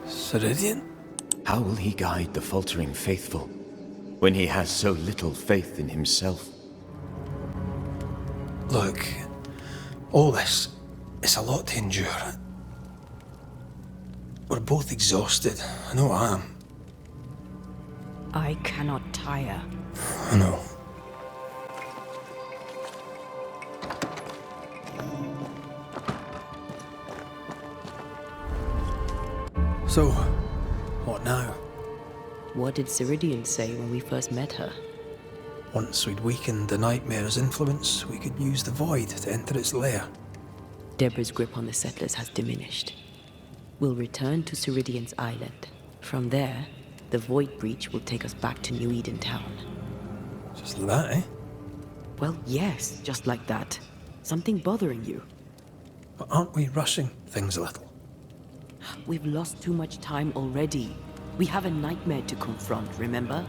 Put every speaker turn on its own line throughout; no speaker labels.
Ceridian?
How will he guide the faltering faithful when he has so little faith in himself?
Look, all this, it's a lot to endure. We're both exhausted. I know I am.
I cannot tire.
I know. So, what now?
What did Ceridian say when we first met her?
Once we'd weakened the nightmare's influence, we could use the void to enter its lair.
Deborah's grip on the settlers has diminished. We'll return to Ceridian's island. From there, the void breach will take us back to New Eden Town.
Just like that, eh?
Well, yes, just like that. Something bothering you.
But aren't we rushing things a little?
We've lost too much time already. We have a nightmare to confront, remember?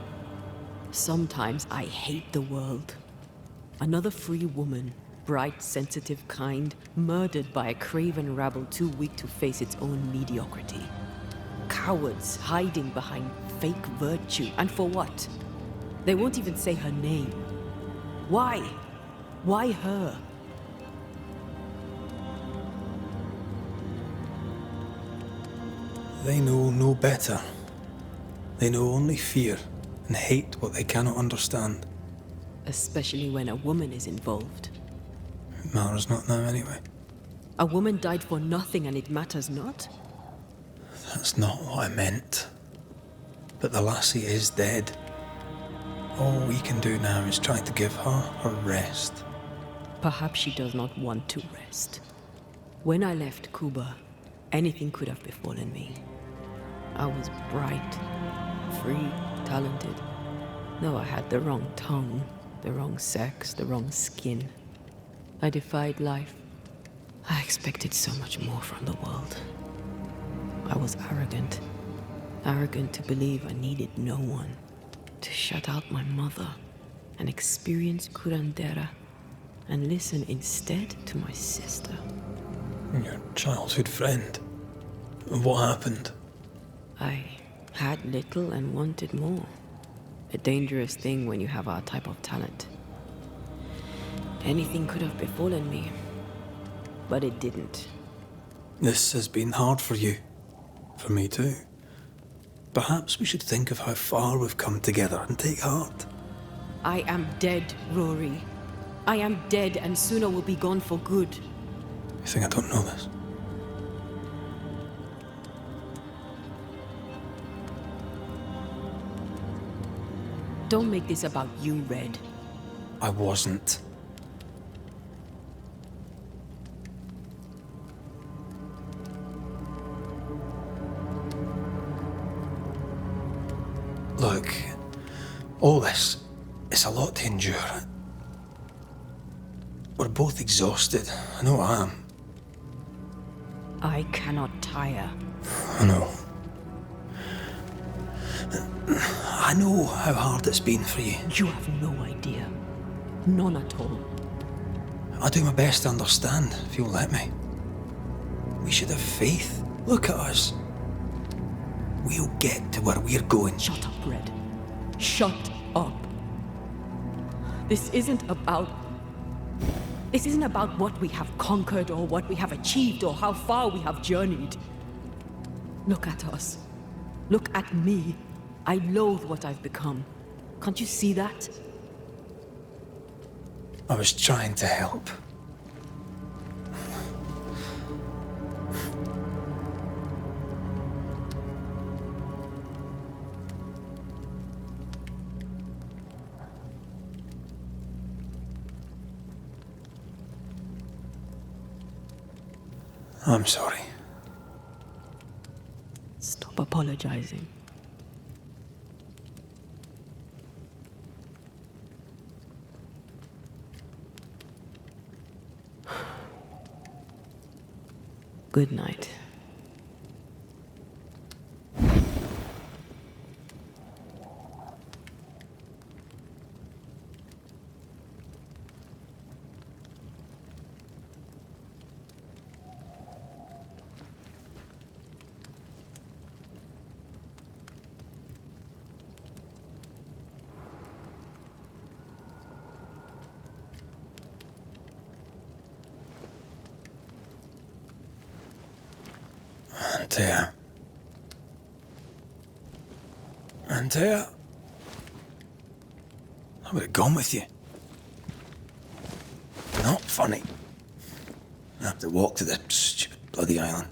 Sometimes I hate the world. Another free woman, bright, sensitive, kind, murdered by a craven rabble too weak to face its own mediocrity. Cowards hiding behind fake virtue. And for what? They won't even say her name. Why? Why her?
They know no better. They know only fear and hate what they cannot understand.
Especially when a woman is involved.
It matters not now anyway.
A woman died for nothing and it matters not?
That's not what I meant. But the lassie is dead. All we can do now is try to give her her rest.
Perhaps she does not want to rest. When I left Cuba, anything could have befallen me. I was bright, free, talented. No, I had the wrong tongue, the wrong sex, the wrong skin. I defied life. I expected so much more from the world. I was arrogant. Arrogant to believe I needed no one. To shut out my mother and experience curandera and listen instead to my sister.
Your childhood friend. What happened?
I had little and wanted more. A dangerous thing when you have our type of talent. Anything could have befallen me, but it didn't.
This has been hard for you. For me too. Perhaps we should think of how far we've come together and take heart.
I am dead, Rory. I am dead and sooner will be gone for good.
You think I don't know this?
Don't make this about you, Red.
I wasn't. Look, all this, it's a lot to endure. We're both exhausted. I know I am.
I cannot tire.
I know. I know how hard it's been for you.
You have no idea. None at all.
I'll do my best to understand, if you'll let me. We should have faith. Look at us. We'll get to where we're going.
Shut up, Red. Shut up. This isn't about what we have conquered or what we have achieved or how far we have journeyed. Look at us. Look at me. I loathe what I've become. Can't you see that?
I was trying to help. I'm sorry.
Stop apologizing. Good night.
Antea. Antea. I would have gone with you. Not funny. I have to walk to the stupid bloody island.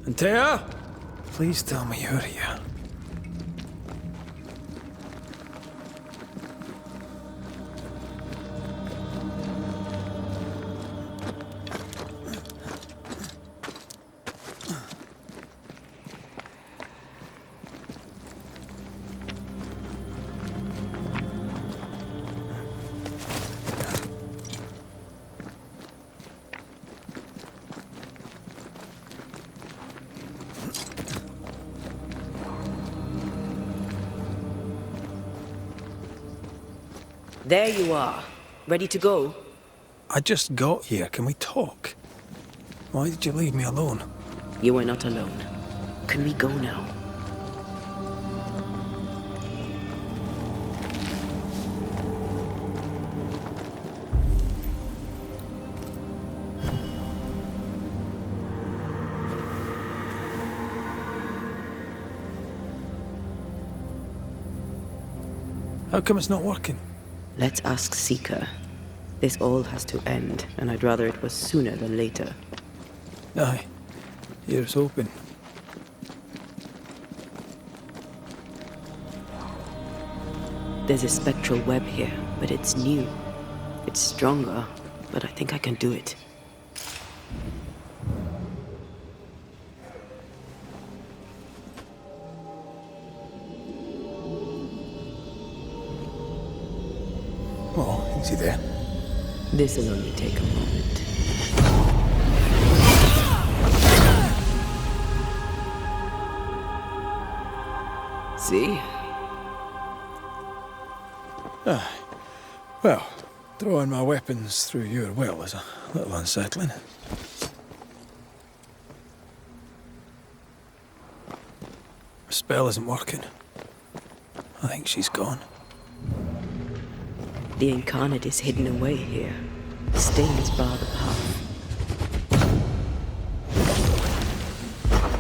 Antea? Please tell me you're here.
There you are. Ready to go?
I just got here. Can we talk? Why did you leave me alone?
You are not alone. Can we go now?
How come it's not working?
Let's ask Seeker. This all has to end, and I'd rather it was sooner than later.
Aye. Here's hoping.
There's a spectral web here, but it's new. It's stronger, but I think I can do it.
Oh, easy there.
This'll only take a moment. See?
Well, throwing my weapons through your will is a little unsettling. The spell isn't working. I think she's gone.
The incarnate is hidden away here. Stains bar the path.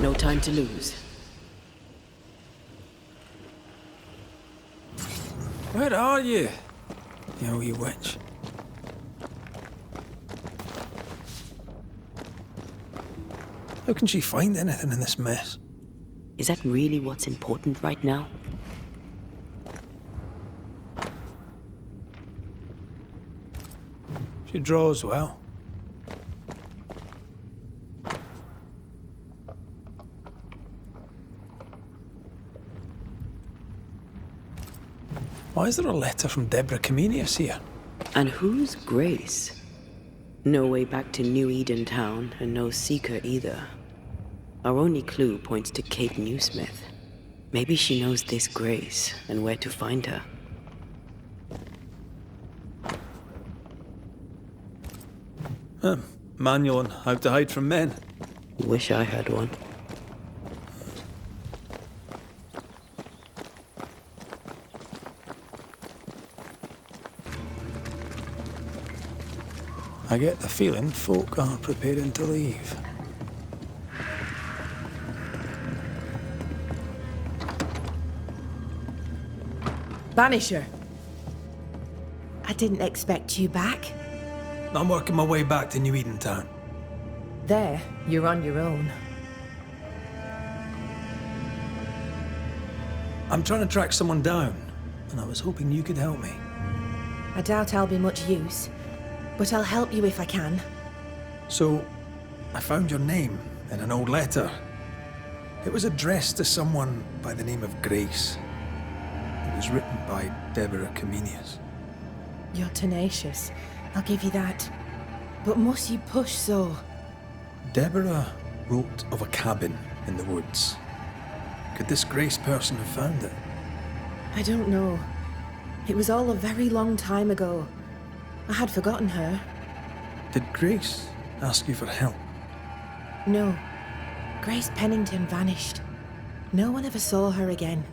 No time to lose.
Where are you, you wee witch? How can she find anything in this mess?
Is that really what's important right now?
She draws well. Why is there a letter from Deborah Comenius here?
And who's Grace? No way back to New Eden Town, and no Seeker either. Our only clue points to Kate Newsmith. Maybe she knows this Grace, and where to find her.
Manual on how to hide from men.
Wish I had one.
I get the feeling folk are preparing to leave.
Banisher. I didn't expect you back.
I'm working my way back to New Eden Town.
There, you're on your own.
I'm trying to track someone down, and I was hoping you could help me.
I doubt I'll be much use, but I'll help you if I can.
So, I found your name in an old letter. It was addressed to someone by the name of Grace. It was written by Deborah Comenius.
You're tenacious, I'll give you that. But must you push so?
Deborah wrote of a cabin in the woods. Could this Grace person have found it?
I don't know. It was all a very long time ago. I had forgotten her.
Did Grace ask you for help?
No. Grace Pennington vanished. No one ever saw her again.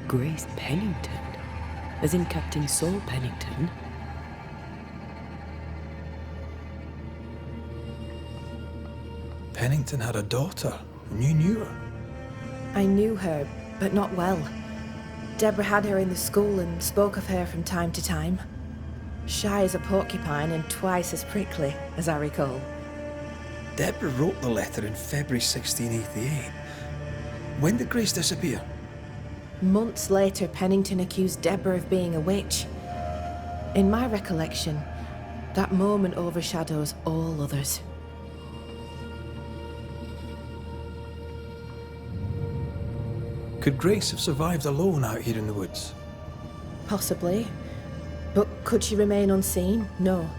Grace Pennington? As in Captain Saul Pennington?
Pennington had a daughter, and you knew her.
I knew her, but not well. Deborah had her in the school and spoke of her from time to time. Shy as a porcupine and twice as prickly, as I recall.
Deborah wrote the letter in February 1688. When did Grace disappear?
Months later, Pennington accused Deborah of being a witch. In my recollection, that moment overshadows all others.
Could Grace have survived alone out here in the woods?
Possibly. But could she remain unseen? No.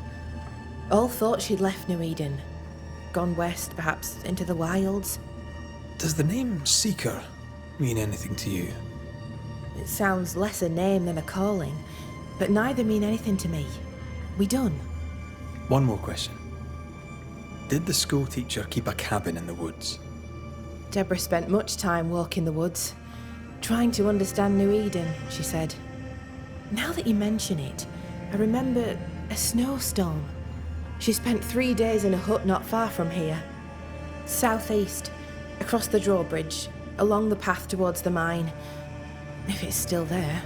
All thought she'd left New Eden. Gone west, perhaps into the wilds.
Does the name Seeker mean anything to you?
It sounds less a name than a calling, but neither mean anything to me. We done.
One more question. Did the school teacher keep a cabin in the woods?
Deborah spent much time walking the woods, trying to understand New Eden, she said. Now that you mention it, I remember a snowstorm. She spent 3 days in a hut not far from here. Southeast, across the drawbridge, along the path towards the mine. If it's still there.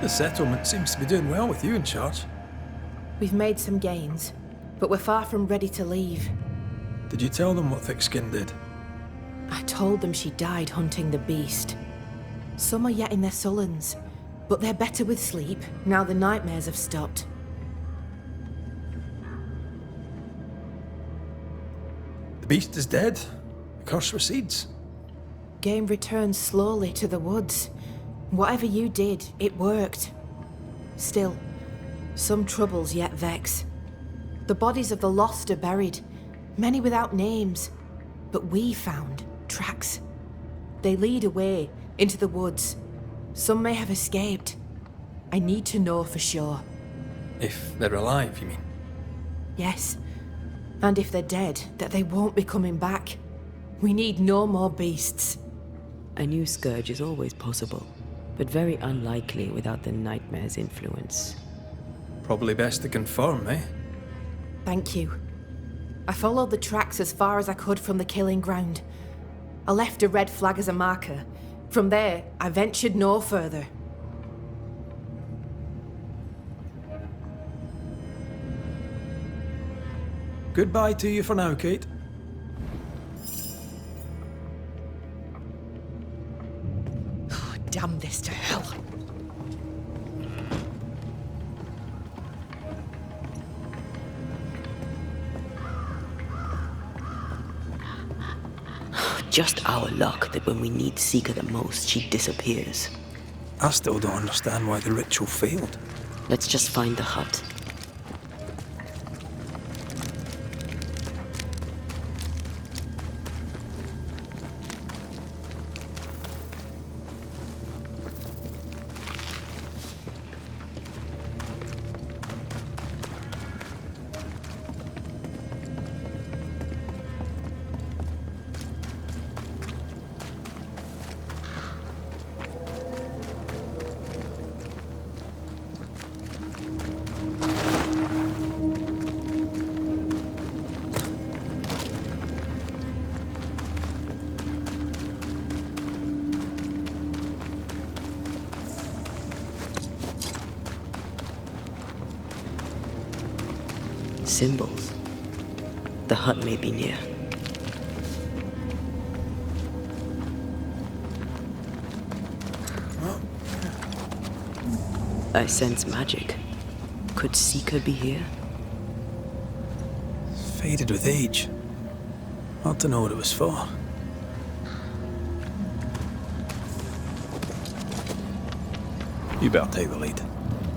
The settlement seems to be doing well with you in charge.
We've made some gains, but we're far from ready to leave.
Did you tell them what Thickskin did?
I told them she died hunting the beast. Some are yet in their sullens, but they're better with sleep now the nightmares have stopped.
The beast is dead. The curse recedes.
Game returns slowly to the woods. Whatever you did, it worked. Still, some troubles yet vex. The bodies of the lost are buried, many without names, but we found tracks. They lead away into the woods. Some may have escaped. I need to know for sure.
If they're alive, you mean?
Yes, and if they're dead, that they won't be coming back. We need no more beasts.
A new scourge is always possible, but very unlikely without the nightmare's influence.
Probably best to confirm, eh?
Thank you. I followed the tracks as far as I could from the killing ground. I left a red flag as a marker. From there, I ventured no further.
Goodbye to you for now, Kate.
Damn this to hell.
Just our luck that when we need Seeker the most, she disappears.
I still don't understand why the ritual failed.
Let's just find the hut. Symbols. The hut may be near. I sense magic. Could Seeker be here?
Faded with age. Hard to know what it was for. You better take the lead.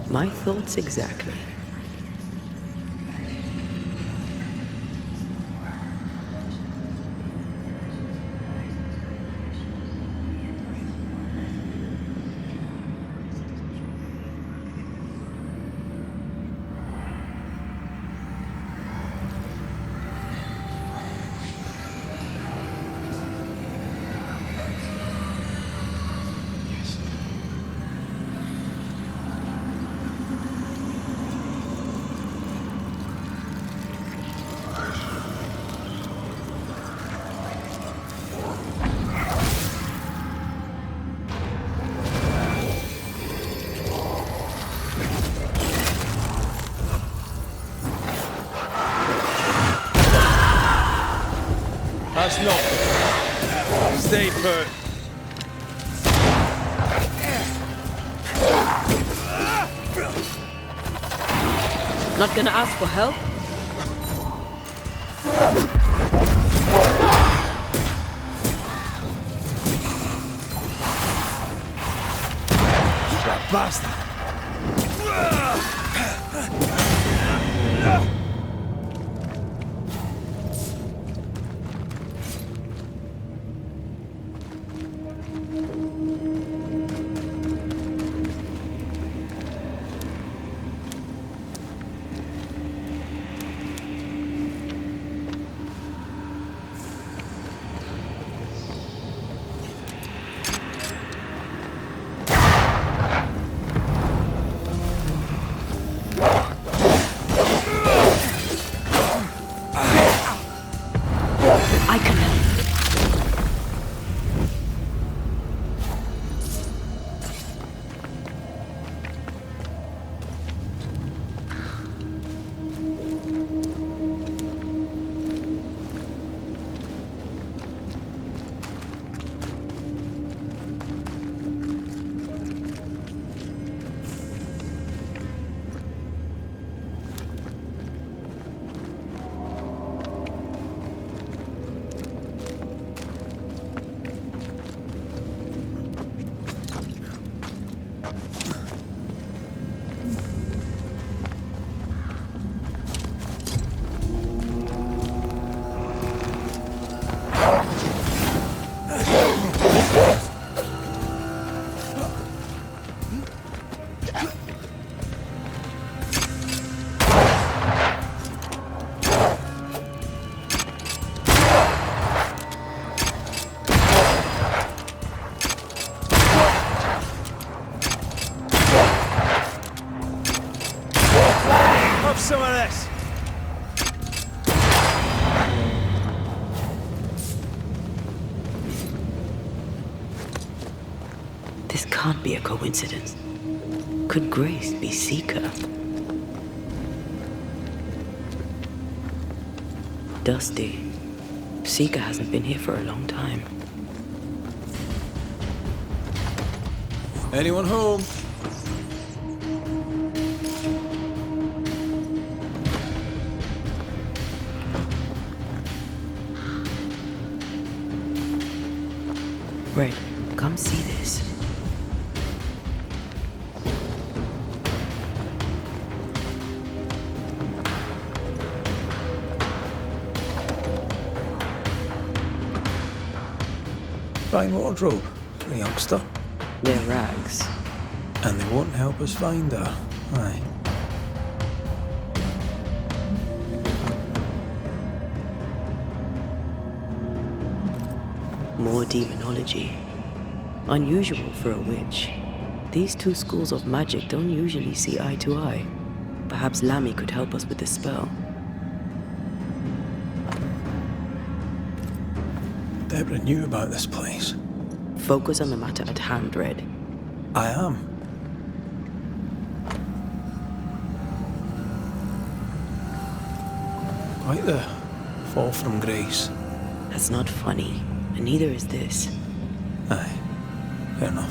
My thoughts exactly.
Stay put.
Not gonna ask for help?
That bastard.
I can help.
Have some of this.
This can't be a coincidence. Could Grace be Seeker? Dusty. Seeker hasn't been here for a long time.
Anyone home?
Red, come see this.
Fine wardrobe for a youngster.
They're rags.
And they won't help us find her. Aye.
More demonology. Unusual for a witch. These two schools of magic don't usually see eye to eye. Perhaps Lammy could help us with the spell.
Deborah knew about this place.
Focus on the matter at hand, Red.
I am. Quite the fall from grace.
That's not funny, and neither is this.
Aye, fair enough.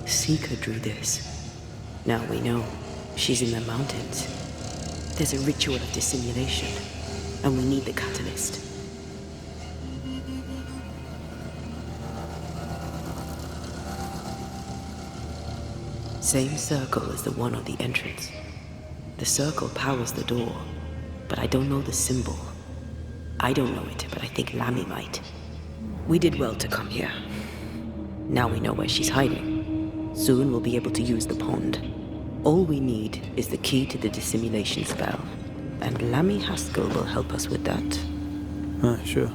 Seeker drew this. Now we know. She's in the mountains. There's a ritual of dissimulation, and we need the catalyst. Same circle as the one on the entrance. The circle powers the door, but I don't know the symbol. I don't know it, but I think Lammy might. We did well to come here. Now we know where she's hiding. Soon we'll be able to use the pond. All we need is the key to the dissimulation spell. and Lammy Haskell will help us with that.
Ah, sure.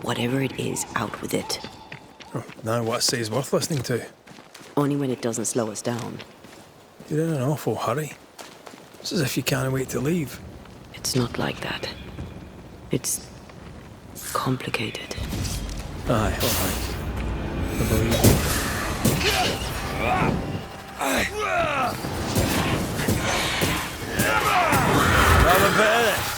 Whatever it is, out with it.
Oh, now what I say is worth listening to.
Only when it doesn't slow us down.
You're in an awful hurry. It's as if you can't wait to leave.
It's not like that. It's complicated.
Aye, all right. I believe you.
Have a bit of this.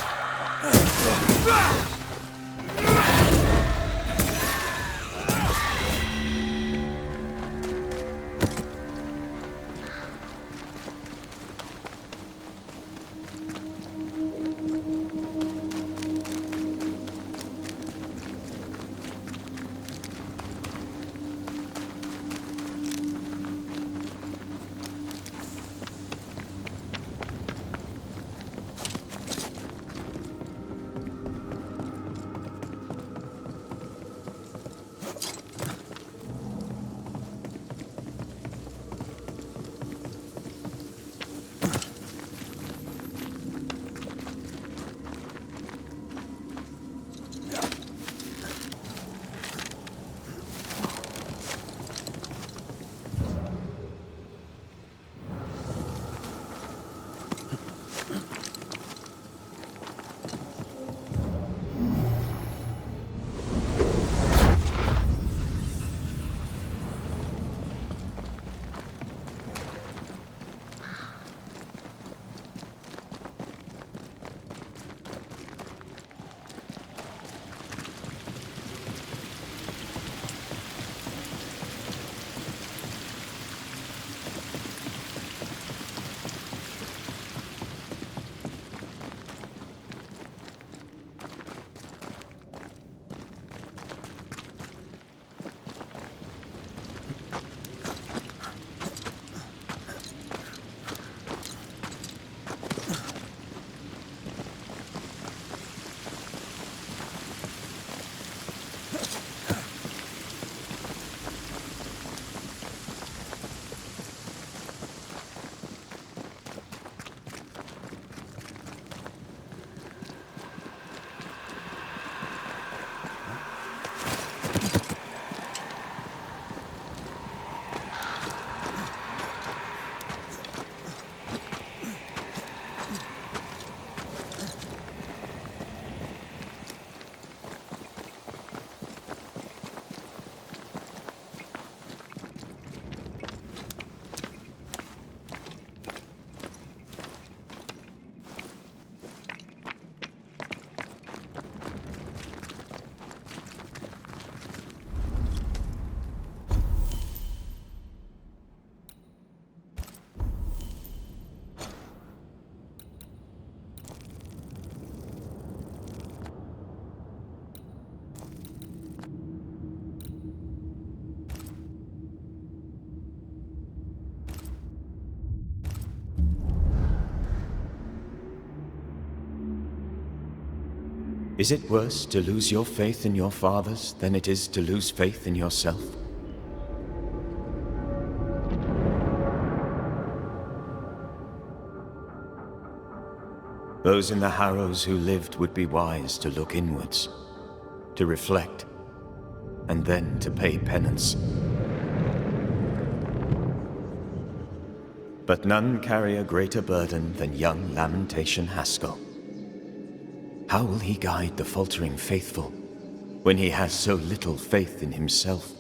Is it worse to lose your faith in your fathers than it is to lose faith in yourself? Those in the Harrows who lived would be wise to look inwards, to reflect, and then to pay penance. But none carry a greater burden than young Lamentation Haskell. How will he guide the faltering faithful when he has so little faith in himself?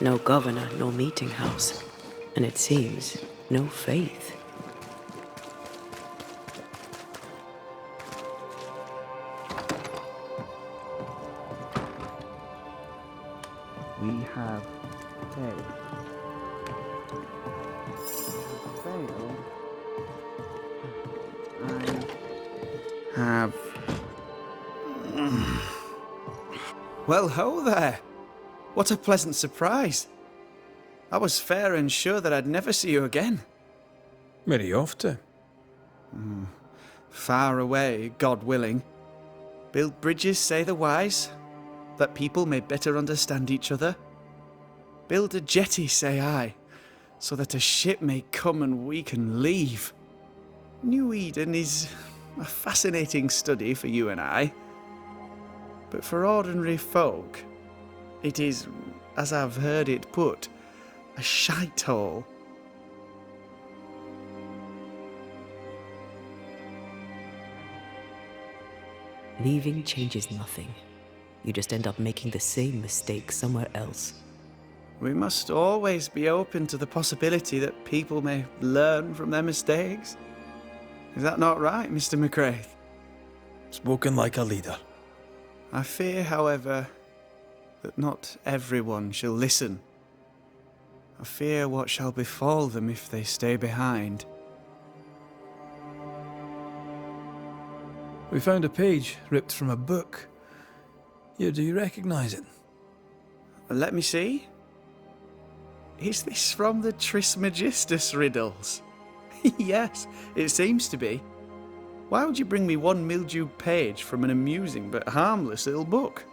No governor, no meeting house. And it seems, no faith.
We have failed. I have...
Well, ho there. What a pleasant surprise. I was fair and sure that I'd never see you again.
Where are you off to?
Far away, God willing. Build bridges, say the wise, that people may better understand each other. Build a jetty, say I, so that a ship may come and we can leave. New Eden is a fascinating study for you and I. But for ordinary folk, it is, as I've heard it put, a shite hole.
Leaving changes nothing. You just end up making the same mistake somewhere else.
We must always be open to the possibility that people may learn from their mistakes. Is that not right, Mr. McCraith?
Spoken like a leader.
I fear, however, that not everyone shall listen. I fear what shall befall them if they stay behind.
We found a page ripped from a book. Here, do you recognize it?
Let me see. Is this from the Trismegistus riddles? Yes, it seems to be. Why would you bring me one mildewed page from an amusing but harmless little book?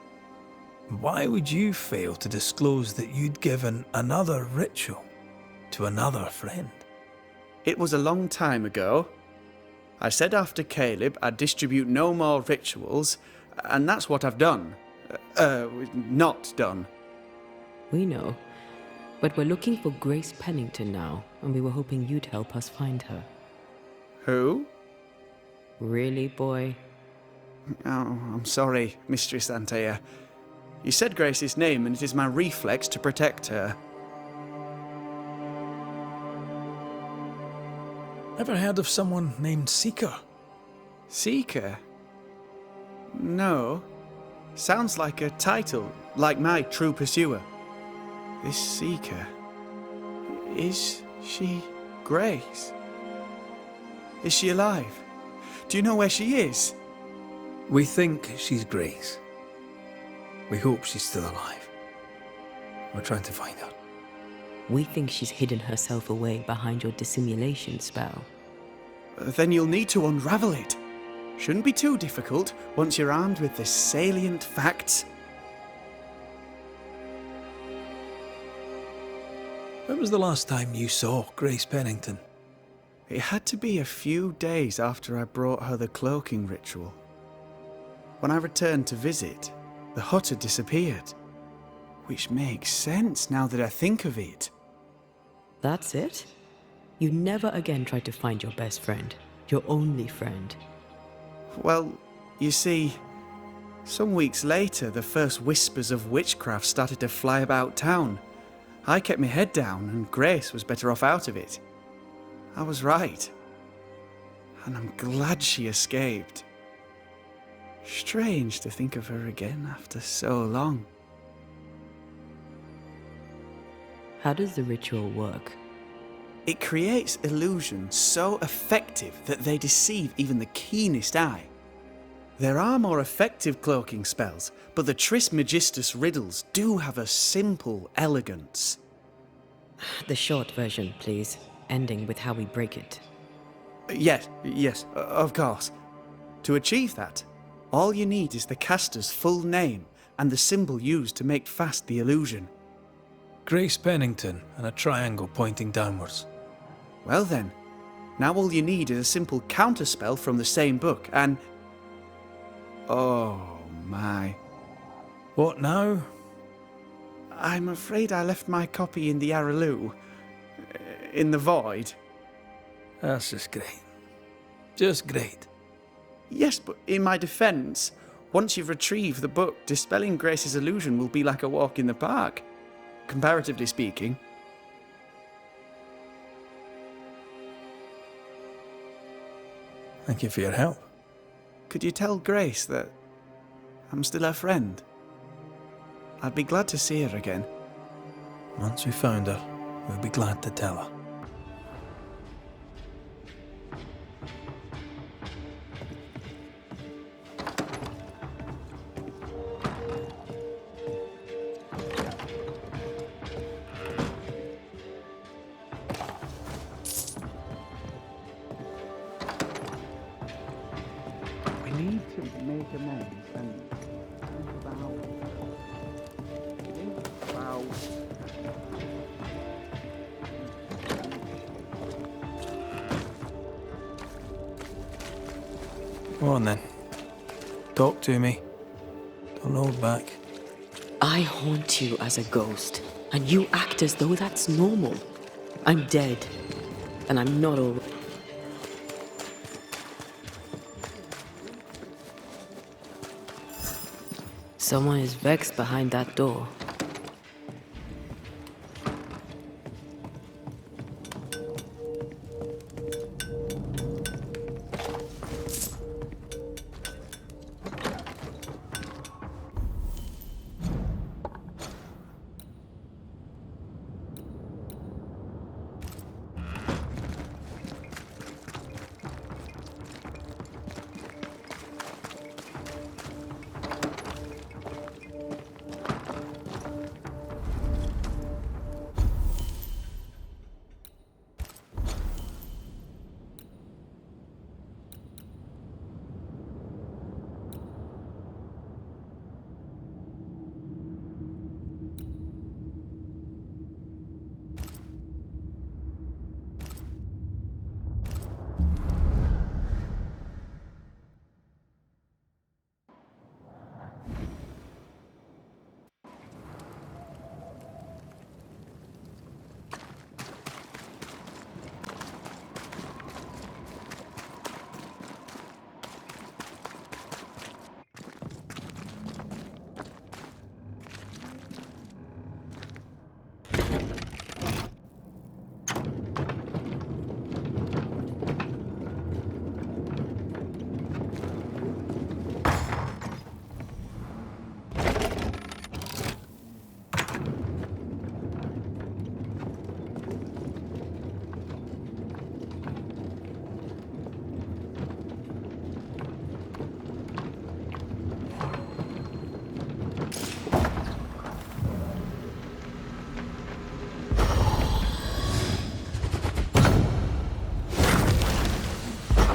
Why would you fail to disclose that you'd given another ritual to another friend?
It was a long time ago. I said after Caleb I'd distribute no more rituals, and that's what I've done. Not done.
We know. But we're looking for Grace Pennington now, and we were hoping you'd help us find her.
Who?
Really, boy?
Oh, I'm sorry, Mistress Antea. You said Grace's name, and it is my reflex to protect her.
Ever heard of someone named Seeker?
Seeker? No. Sounds like a title, like my true pursuer. This Seeker... Is she Grace? Is she alive? Do you know where she is?
We think she's Grace. We hope she's still alive. We're trying to find her.
We think she's hidden herself away behind your dissimulation spell.
Then you'll need to unravel it. Shouldn't be too difficult once you're armed with the salient facts.
When was the last time you saw Grace Pennington?
It had to be a few days after I brought her the cloaking ritual. When I returned to visit, the hut had disappeared. Which makes sense now that I think of it.
That's it? You never again tried to find your best friend, your only friend.
Well, you see, some weeks later, the first whispers of witchcraft started to fly about town. I kept my head down, and Grace was better off out of it. I was right. And I'm glad she escaped. Strange to think of her again after so long.
How does the ritual work?
It creates illusions so effective that they deceive even the keenest eye. There are more effective cloaking spells, but the Trismegistus riddles do have a simple elegance.
The short version, please, ending with how we break it.
Yes, of course. To achieve that, all you need is the caster's full name and the symbol used to make fast the illusion.
Grace Pennington and a triangle pointing downwards.
Well then, now all you need is a simple counterspell from the same book and... Oh my.
What now?
I'm afraid I left my copy in the Araloo. In the void.
That's just great. Just great.
Yes, but in my defence, once you've retrieved the book, dispelling Grace's illusion will be like a walk in the park, comparatively speaking.
Thank you for your help.
Could you tell Grace that I'm still her friend? I'd be glad to see her again.
Once we found her, we'll be glad to tell her.
We need to make amends and think about
Go on then. Talk to me. Don't hold back.
I haunt you as a ghost, and you act as though that's normal. I'm dead, and I'm not all... Someone is vexed behind that door.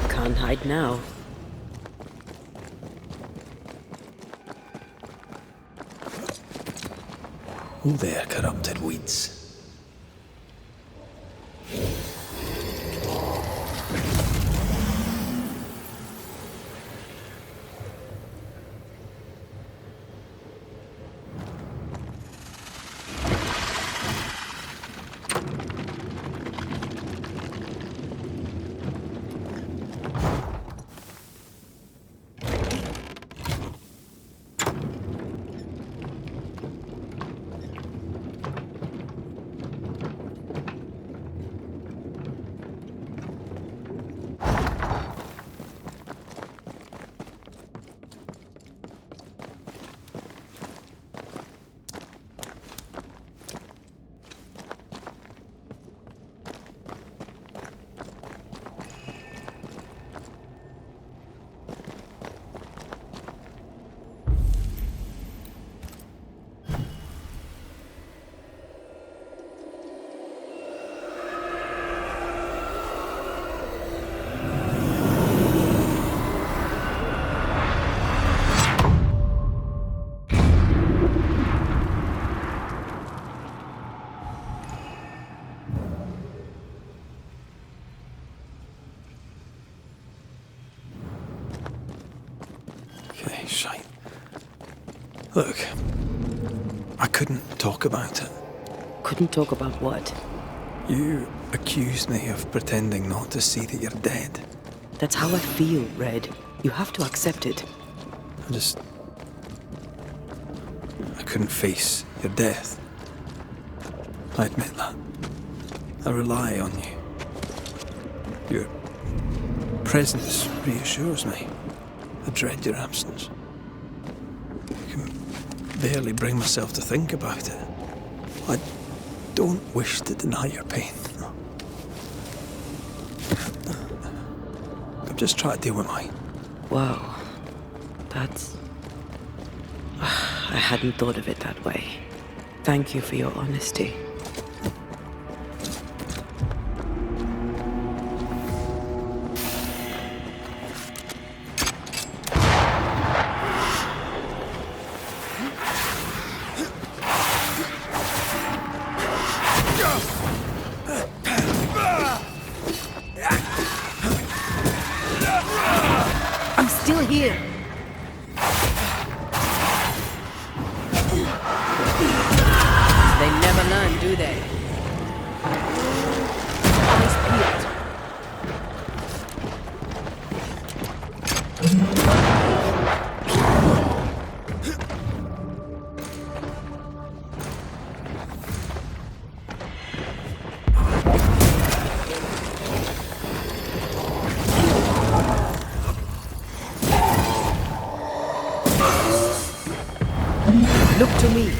Can't hide now.
Oh there, corrupted weeds. Look, I couldn't talk about it.
Couldn't talk about what?
You accused me of pretending not to see that you're dead.
That's how I feel, Red. You have to accept it.
I couldn't face your death. I admit that. I rely on you. Your presence reassures me. I dread your absence. I can barely bring myself to think about it. I don't wish to deny your pain. I'm just trying to deal with mine.
Wow. That's... I hadn't thought of it that way. Thank you for your honesty. I'm still here. They never learn, do they? Eyes peeled. Look to me.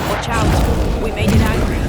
Watch out. We made it angry.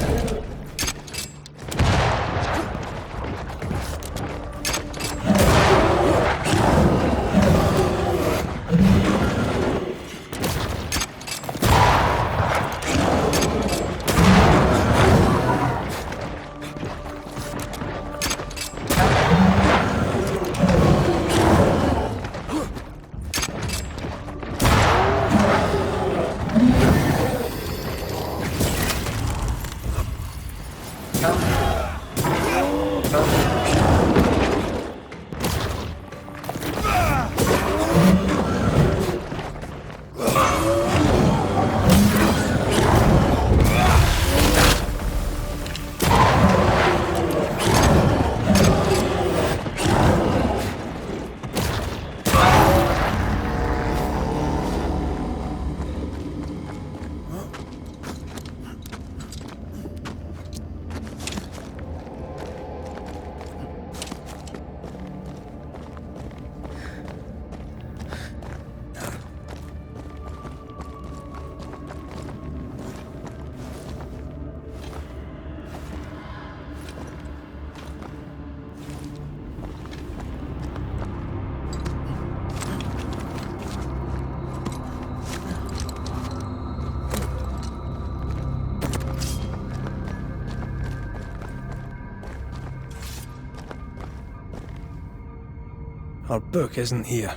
Our book isn't here.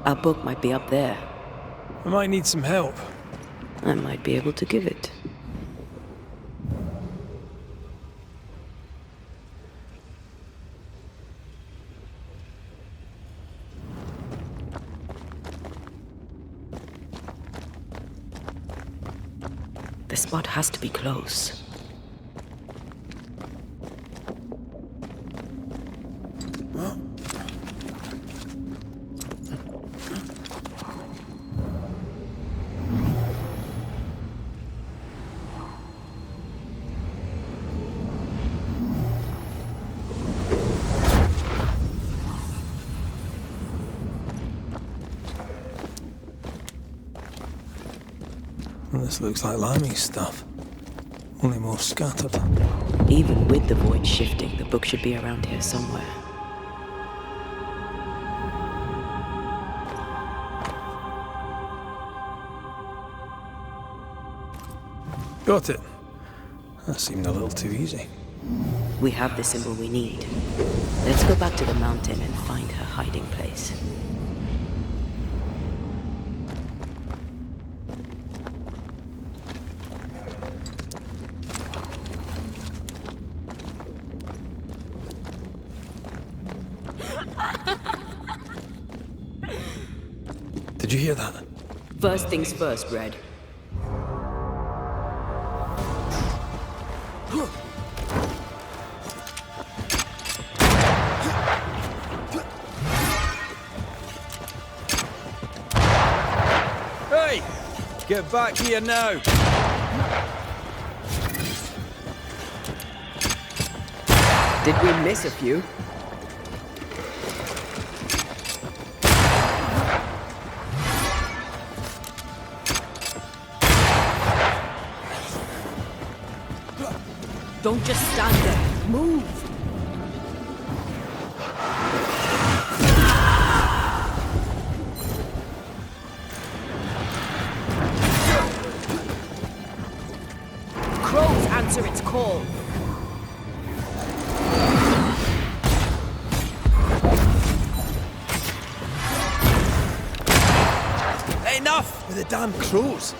Our book might be up there.
I might need some help.
I might be able to give it. The spot has to be close.
Well, this looks like Lami's stuff. only more scattered.
Even with the void shifting, the book should be around here somewhere.
Got it. That seemed a little too easy.
We have the symbol we need. Let's go back to the mountain and find her hiding place.
Did you hear that?
First things first, Red.
Hey! Get back here now!
Did we miss a few? Don't just stand there. Move! Crows answer its call.
Enough with the damn crows!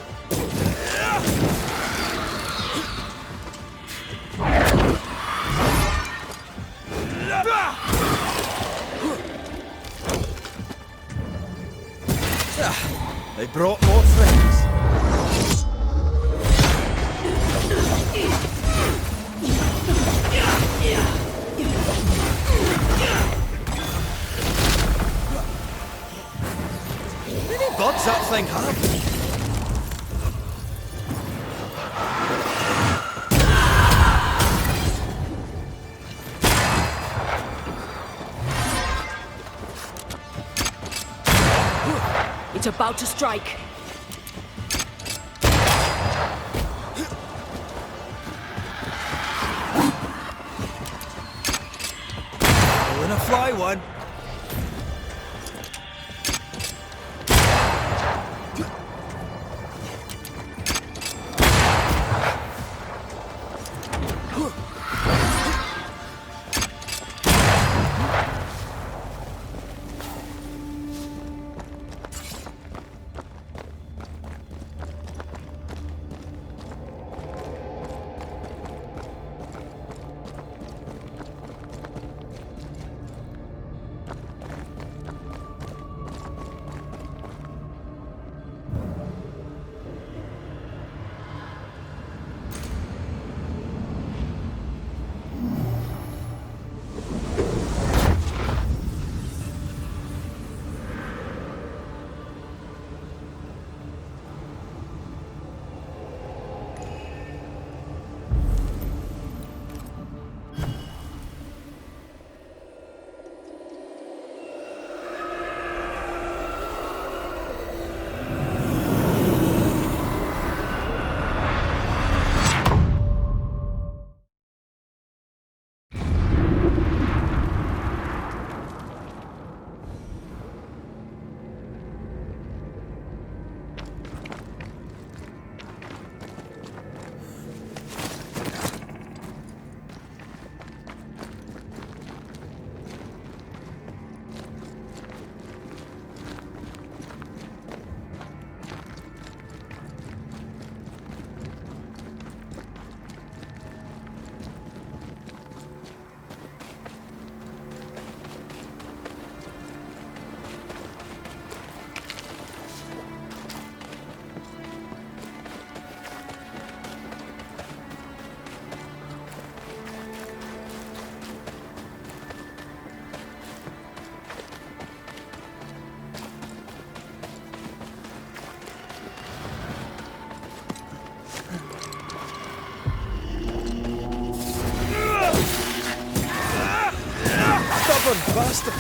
They brought more friends. How many buds that thing have?
It's about to strike.
Pulling a fly one. Stubborn bastard!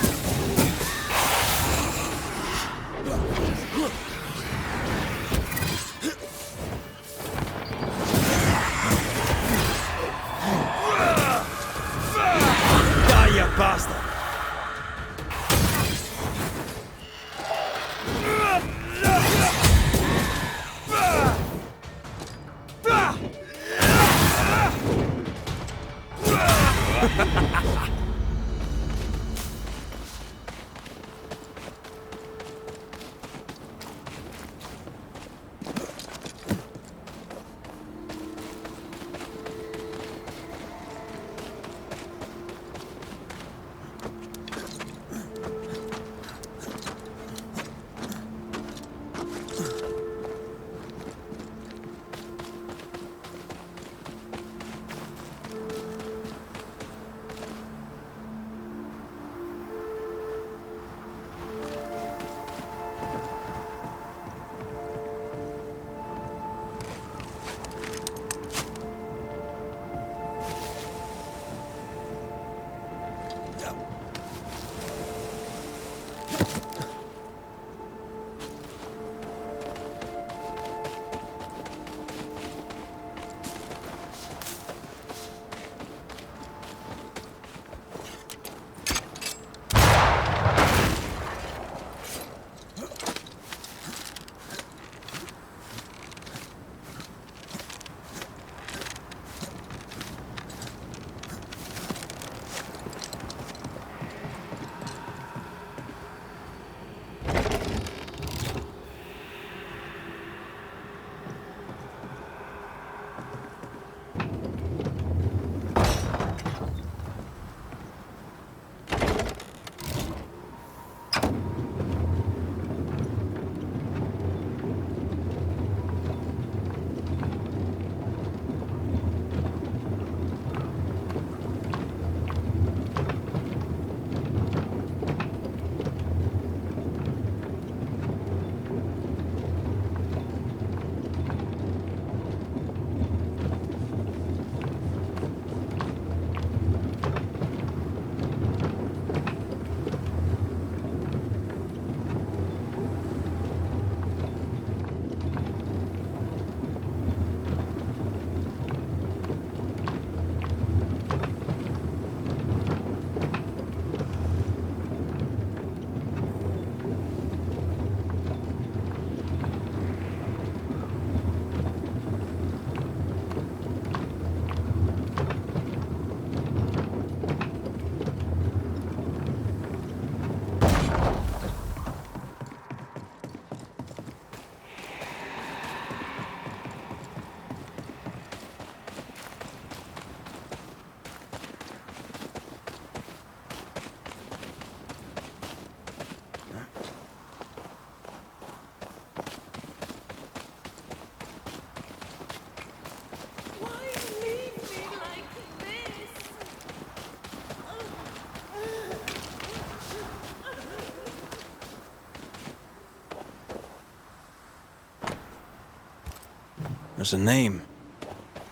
There's a name.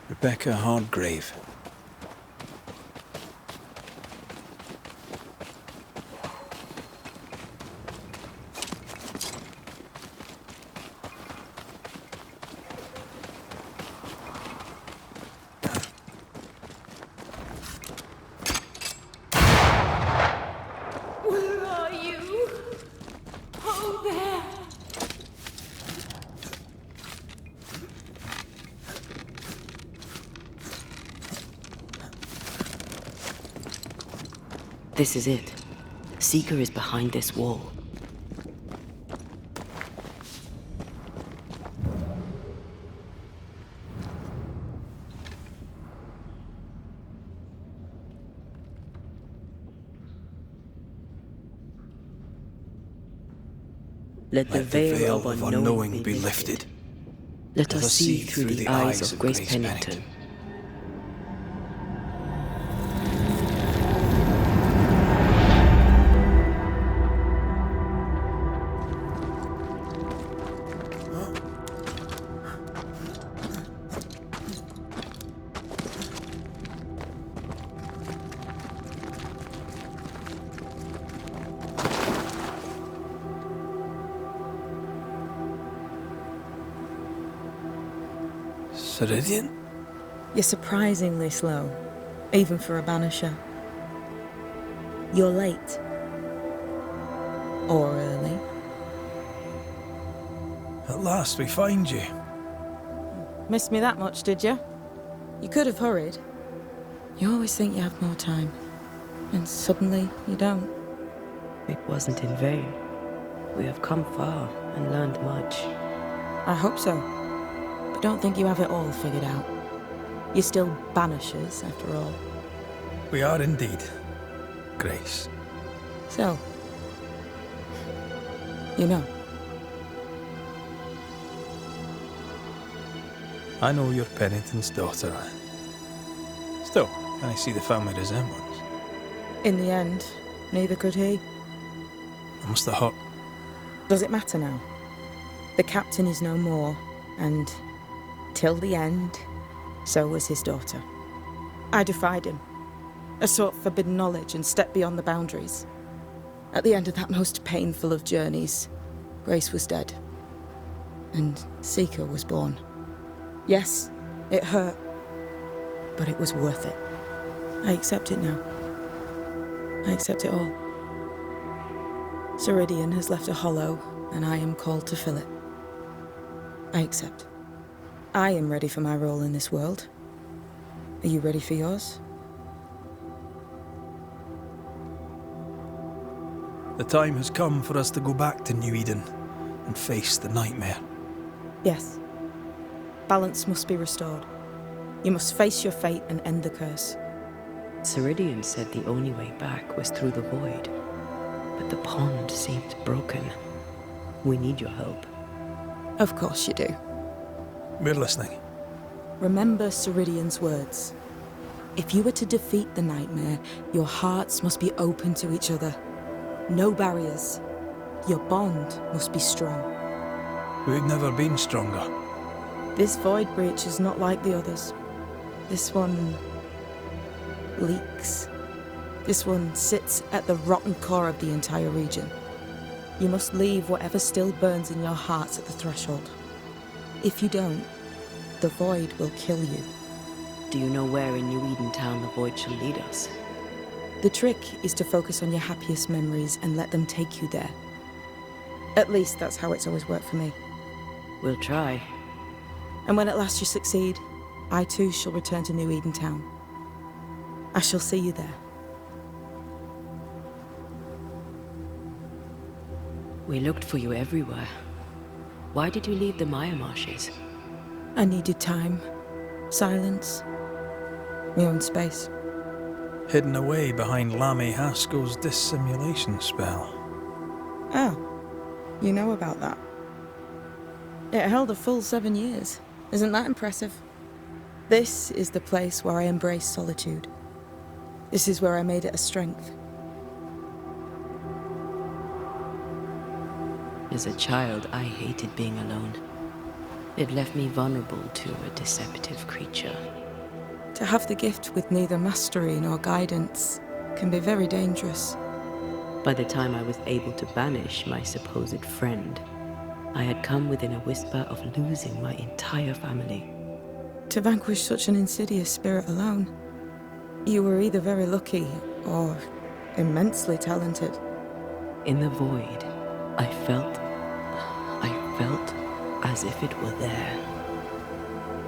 Rebecca Hardgrave.
Where are you? Oh, there.
This is it. Seeker is behind this wall. Let the veil of unknowing be lifted. Let us see through the eyes of Grace Pennington.
Ceridian?
You're surprisingly slow, even for a Banisher. You're late. Or early.
At last we find you.
Missed me that much, did you? You could have hurried. You always think you have more time, and suddenly you don't.
It wasn't in vain. We have come far and learned much.
I hope so. But don't think you have it all figured out. You're still Banishers, after all.
We are indeed, Grace.
So, you know.
I know you're Pennington's daughter. Still, can I see the family resemblance?
In the end, neither could he.
I must have hurt.
Does it matter now? The captain is no more, and till the end, so was his daughter. I defied him. I sought forbidden knowledge and stepped beyond the boundaries. At the end of that most painful of journeys, Grace was dead. And Seeker was born. Yes, it hurt, but it was worth it. I accept it now. I accept it all. Ceridian has left a hollow, and I am called to fill it. I accept. I am ready for my role in this world. Are you ready for yours?
The time has come for us to go back to New Eden and face the nightmare.
Yes. Balance must be restored. You must face your fate and end the curse.
Ceridian said the only way back was through the void. But the pond seemed broken. We need your help.
Of course you do.
We're listening.
Remember Ceridian's words. If you are to defeat the nightmare, your hearts must be open to each other. No barriers. Your bond must be strong.
We've never been stronger.
This void breach is not like the others. This one leaks. This one sits at the rotten core of the entire region. You must leave whatever still burns in your hearts at the threshold. If you don't, the void will kill you.
Do you know where in New Eden Town the void shall lead us?
The trick is to focus on your happiest memories and let them take you there. At least that's how it's always worked for me.
We'll try.
And when at last you succeed, I too shall return to New Eden Town. I shall see you there.
We looked for you everywhere. Why did you leave the Maya Marshes?
I needed time, silence, my own space.
Hidden away behind Lammy Haskell's dissimulation spell.
Oh, you know about that. It held a full 7 years. Isn't that impressive? This is the place where I embrace solitude. This is where I made it a strength.
As a child, I hated being alone. It left me vulnerable to a deceptive creature.
To have the gift with neither mastery nor guidance can be very dangerous.
By the time I was able to banish my supposed friend, I had come within a whisper of losing my entire family.
To vanquish such an insidious spirit alone, you were either very lucky or immensely talented.
In the void, I felt as if it were there.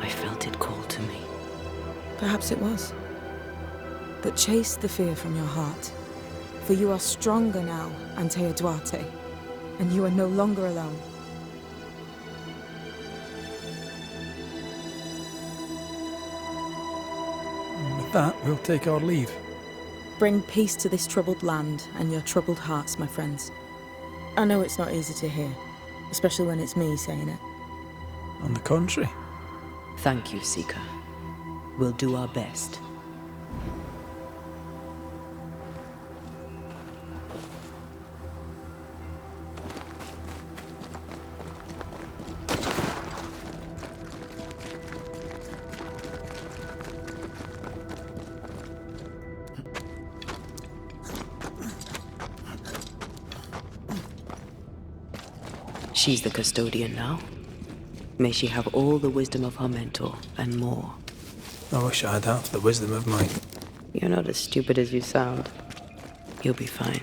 I felt it call to me.
Perhaps it was. But chase the fear from your heart, for you are stronger now, Antea Duarte, and you are no longer alone.
With that, we'll take our leave.
Bring peace to this troubled land and your troubled hearts, my friends. I know it's not easy to hear, especially when it's me saying it.
On the contrary.
Thank you, Seeker. We'll do our best. She's the custodian now. May she have all the wisdom of her mentor, and more.
I wish I had half the wisdom of mine.
You're not as stupid as you sound. You'll be fine.